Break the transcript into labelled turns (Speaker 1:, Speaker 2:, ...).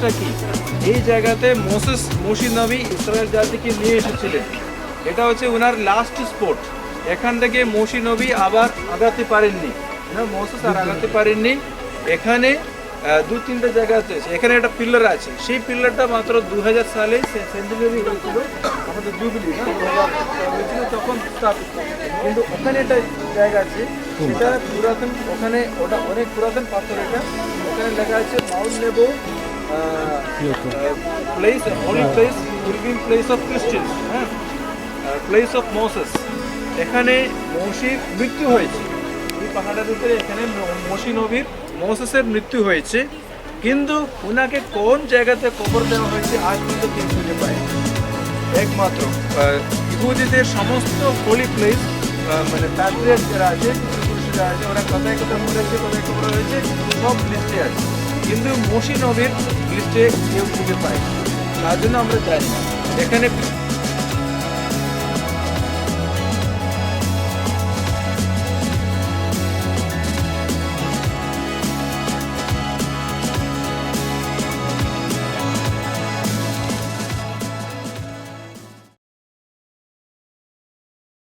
Speaker 1: প্লেসটা কি? এই জায়গাতে মসি নবী ইসরায়েল জাতিকে নিয়ে এসেছিলেন। এটা হচ্ছে ওনার লাস্ট স্পট। এখান থেকে মসি নবী আবার আগাতে পারেননি, মোসেস আর আগাতে পারেননি। এখানে দু তিনটে জায়গা আছে, এখানে একটা পিলার আছে, সেই পিলারটা মাত্র 2000 সালে সেঞ্চুরি হয়েছিল, আমাদের জুবিলি হয়েছিল তখন স্থাপিত। কিন্তু ওখানে একটা জায়গা আছে, সেটা পুরাতন, ওখানে ওটা অনেক পুরাতন পাথর। এটা ওখানে লেখা আছে Mount Nebo place, holy place, pilgrim place of Christian, হ্যাঁ, প্লেস অফ মোসেস। এখানে মসির মৃত্যু হয়েছে, এই পাহাড়ের উপরে এখানে মসি নবীর মোসেসের মৃত্যু হয়েছে। কিন্তু ওনাকে কোন জায়গাতে কবর দেওয়া হয়েছে আজ পর্যন্ত কেউ খুঁজে পায়। একমাত্র ইহুদিদের সমস্ত হোলি প্লেস, মানে প্যাট্রিয়ার্ক যারা আছে, যারা আছে, ওরা কোথায় কোথায় মরেছে, কোথায় কবর হয়েছে, সব লিস্টে আছে। কিন্তু মসি নবীর লিস্টে কেউ খুঁজে পায়, তার জন্য আমরা জানি এখানে